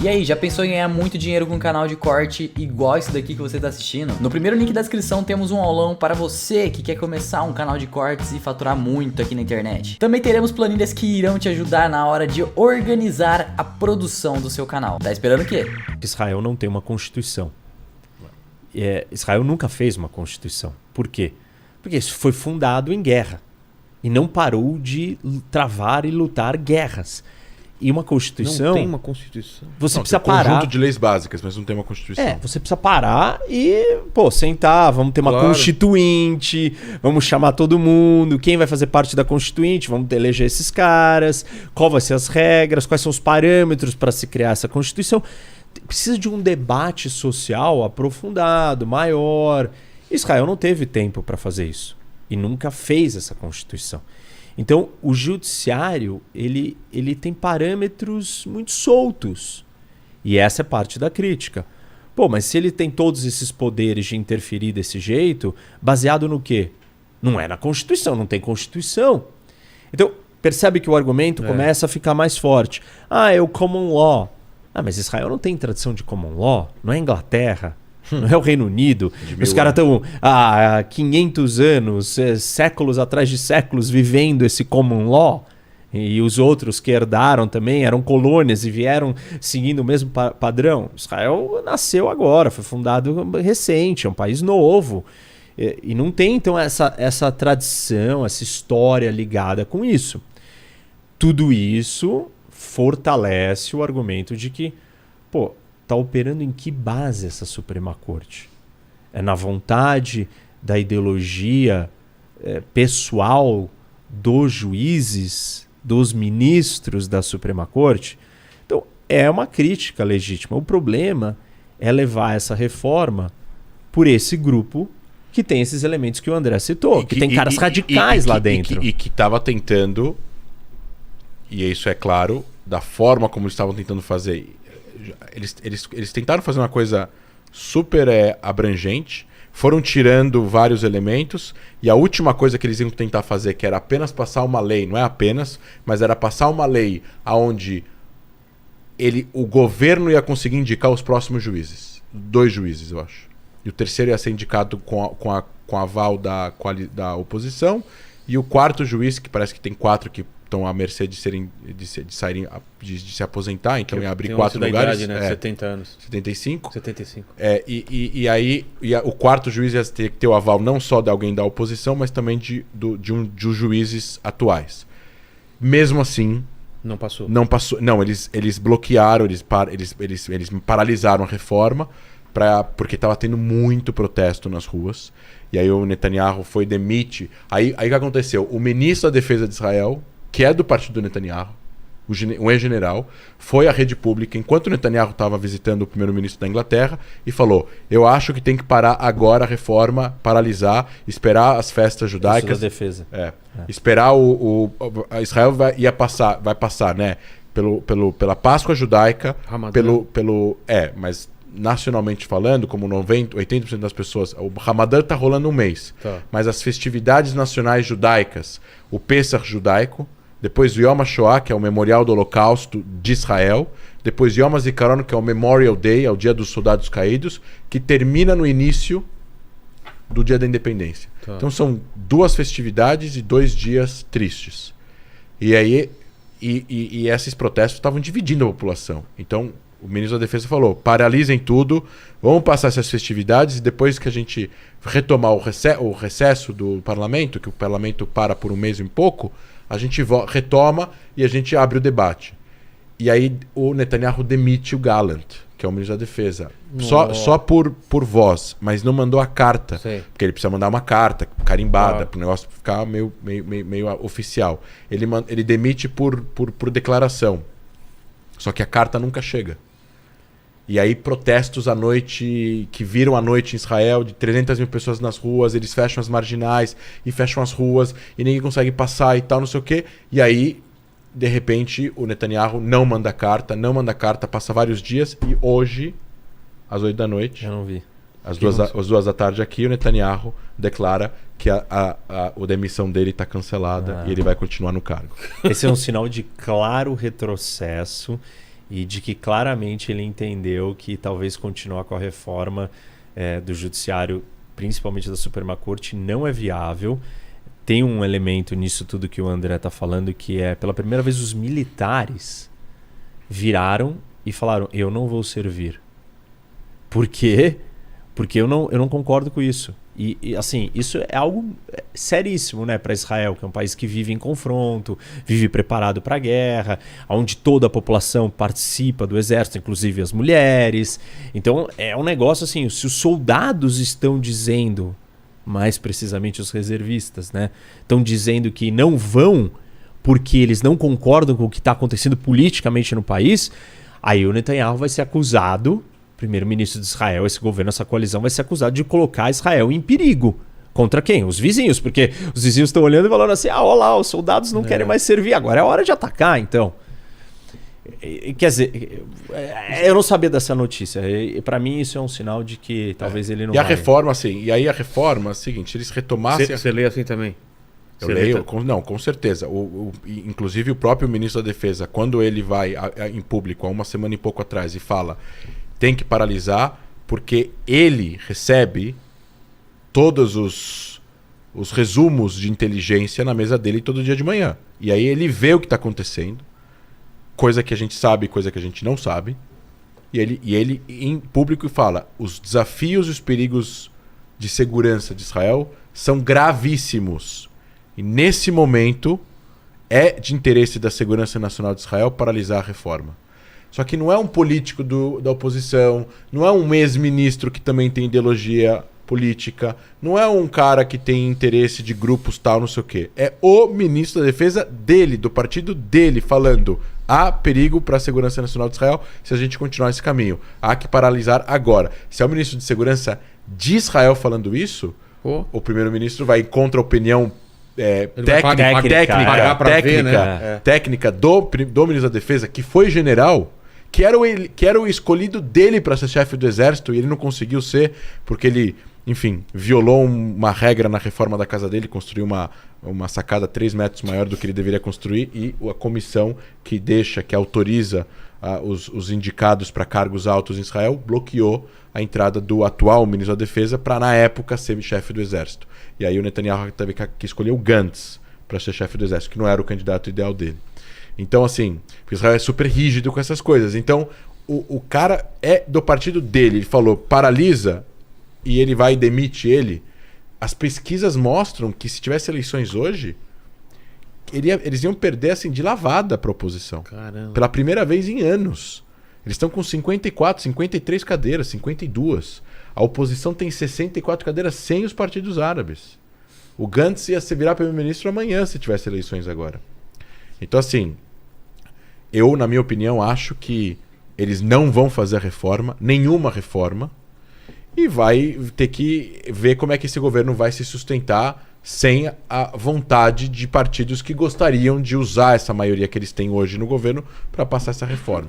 E aí, já pensou em ganhar muito dinheiro com um canal de corte igual esse daqui que você tá assistindo? No primeiro link da descrição temos um aulão para você que quer começar um canal de cortes e faturar muito aqui na internet. Também teremos planilhas que irão te ajudar na hora de organizar a produção do seu canal. Tá esperando o quê? Israel não tem uma constituição. Israel nunca fez uma constituição. Por quê? Porque isso foi fundado em guerra. E não parou de travar e lutar guerras. E uma constituição... Não tem uma constituição. Você Não, precisa tem um parar... conjunto de leis básicas, mas não tem uma constituição. Você precisa parar e, sentar, vamos ter uma Claro. constituinte, vamos chamar todo mundo, quem vai fazer parte da constituinte, vamos eleger esses caras, qual vai ser as regras, quais são os parâmetros para se criar essa constituição. Precisa de um debate social aprofundado, maior. Israel não teve tempo para fazer isso e nunca fez essa constituição. Então, o judiciário, ele tem parâmetros muito soltos. E essa é parte da crítica. Pô, mas se ele tem todos esses poderes de interferir desse jeito, baseado no quê? Não é na Constituição, não tem Constituição. Então, percebe que o argumento começa a ficar mais forte. É o common law. Mas Israel não tem tradição de common law, não é Inglaterra. Não é o Reino Unido. Os caras estão há 500 anos, séculos atrás de séculos, vivendo esse common law. E os outros que herdaram também eram colônias e vieram seguindo o mesmo padrão. Israel nasceu agora, foi fundado recente, é um país novo. E não tem, então, essa tradição, essa história ligada com isso. Tudo isso fortalece o argumento de que, está operando em que base essa Suprema Corte? É na vontade da ideologia pessoal dos juízes, dos ministros da Suprema Corte? Então, é uma crítica legítima. O problema é levar essa reforma por esse grupo que tem esses elementos que o André citou, que tem caras radicais lá dentro. E que estava tentando, e isso é claro, da forma como eles estavam tentando fazer. Eles tentaram fazer uma coisa super abrangente, foram tirando vários elementos, e a última coisa que eles iam tentar fazer, que era apenas passar uma lei, não é apenas, mas era passar uma lei onde o governo ia conseguir indicar os próximos juízes. 2 juízes, eu acho. E o terceiro ia ser indicado com aval da oposição, e o 4º juiz, que parece que tem 4 que estão à mercê de se aposentar, então ia abrir 4 lugares. Idade, né? 70 anos. 75? 75. E aí o 4º juiz ia ter que ter o aval não só de alguém da oposição, mas também de juízes atuais. Mesmo assim... Não passou. Não, eles bloquearam, eles paralisaram a reforma, porque estava tendo muito protesto nas ruas. E aí o Netanyahu demite. Aí o que aconteceu? O ministro da Defesa de Israel, que é do partido do Netanyahu, um ex-general, foi à rede pública enquanto o Netanyahu estava visitando o primeiro-ministro da Inglaterra e falou: eu acho que tem que parar agora a reforma, paralisar, esperar as festas judaicas. Isso da defesa. Esperar a Israel vai passar, né? Pela Páscoa judaica, mas nacionalmente falando, como 80% das pessoas, o Ramadã está rolando um mês, mas as festividades nacionais judaicas, o Pesach judaico, depois o Yom HaShoah, que é o Memorial do Holocausto de Israel, depois Yom HaZikaron, que é o Memorial Day, é o Dia dos Soldados Caídos, que termina no início do Dia da Independência. Então são 2 festividades e 2 dias tristes. E aí esses protestos estavam dividindo a população. Então o ministro da Defesa falou: paralisem tudo, vamos passar essas festividades, e depois que a gente retomar o recesso do parlamento, que o parlamento para por um mês e pouco, a gente retoma e a gente abre o debate. E aí o Netanyahu demite o Gallant, que é o ministro da Defesa. Só por voz, mas não mandou a carta. Sei. Porque ele precisa mandar uma carta carimbada, para o negócio ficar meio oficial. Ele demite por declaração. Só que a carta nunca chega. E aí protestos à noite, que viram a noite em Israel, de 300 mil pessoas nas ruas, eles fecham as marginais e fecham as ruas, e ninguém consegue passar e tal, não sei o quê. E aí, de repente, o Netanyahu não manda carta, passa vários dias, e hoje, às 8 da noite, eu não vi. Às 2 da tarde aqui, o Netanyahu declara que a demissão dele está cancelada e ele vai continuar no cargo. Esse é um sinal de claro retrocesso e de que claramente ele entendeu que talvez continuar com a reforma do judiciário, principalmente da Suprema Corte, não é viável. Tem um elemento nisso tudo que o André está falando, que é, pela primeira vez, os militares viraram e falaram: eu não vou servir. Por quê? Porque eu não concordo com isso. E assim, isso é algo seríssimo, né, para Israel, que é um país que vive em confronto, vive preparado para a guerra, onde toda a população participa do exército, inclusive as mulheres. Então é um negócio assim, se os soldados estão dizendo, mais precisamente os reservistas, né, estão dizendo que não vão porque eles não concordam com o que está acontecendo politicamente no país, aí o Netanyahu vai ser acusado, primeiro-ministro de Israel, esse governo, essa coalizão vai ser acusado de colocar Israel em perigo. Contra quem? Os vizinhos, porque os vizinhos estão olhando e falando assim: ó lá, os soldados não querem mais servir, agora é hora de atacar, então. Quer dizer, eu não sabia dessa notícia. Para mim isso é um sinal de que talvez ele não E a vai. reforma, assim, e aí a reforma é o seguinte, eles retomassem... Você lê assim também? Eu leio, com certeza. Inclusive o próprio ministro da Defesa, quando ele vai em público, há uma semana e pouco atrás, e fala: tem que paralisar, porque ele recebe todos os resumos de inteligência na mesa dele todo dia de manhã. E aí ele vê o que está acontecendo, coisa que a gente sabe, coisa que a gente não sabe. E ele em público fala: os desafios e os perigos de segurança de Israel são gravíssimos. E nesse momento é de interesse da segurança nacional de Israel paralisar a reforma. Só que não é um político da oposição, não é um ex-ministro que também tem ideologia política, não é um cara que tem interesse de grupos tal, não sei o quê. É o ministro da Defesa dele, do partido dele, falando: há perigo para a segurança nacional de Israel se a gente continuar esse caminho. Há que paralisar agora. Se é o ministro de Segurança de Israel falando isso, o primeiro-ministro vai contra a opinião técnica do ministro da Defesa, que foi general, que era o escolhido dele para ser chefe do exército, e ele não conseguiu ser porque ele, enfim, violou uma regra na reforma da casa dele, construiu uma sacada 3 metros maior do que ele deveria construir, e a comissão que autoriza os indicados para cargos altos em Israel bloqueou a entrada do atual ministro da Defesa para, na época, ser chefe do exército. E aí o Netanyahu teve que escolher o Gantz para ser chefe do exército, que não era o candidato ideal dele. Então, assim, Israel é super rígido com essas coisas. Então, o cara é do partido dele. Ele falou: paralisa, e ele vai e demite ele. As pesquisas mostram que se tivesse eleições hoje, eles iam perder assim de lavada para a oposição. Caramba. Pela primeira vez em anos. Eles estão com 54, 53 cadeiras, 52. A oposição tem 64 cadeiras sem os partidos árabes. O Gantz ia se virar primeiro-ministro amanhã se tivesse eleições agora. Então, assim, eu, na minha opinião, acho que eles não vão fazer a reforma, nenhuma reforma, e vai ter que ver como é que esse governo vai se sustentar sem a vontade de partidos que gostariam de usar essa maioria que eles têm hoje no governo para passar essa reforma.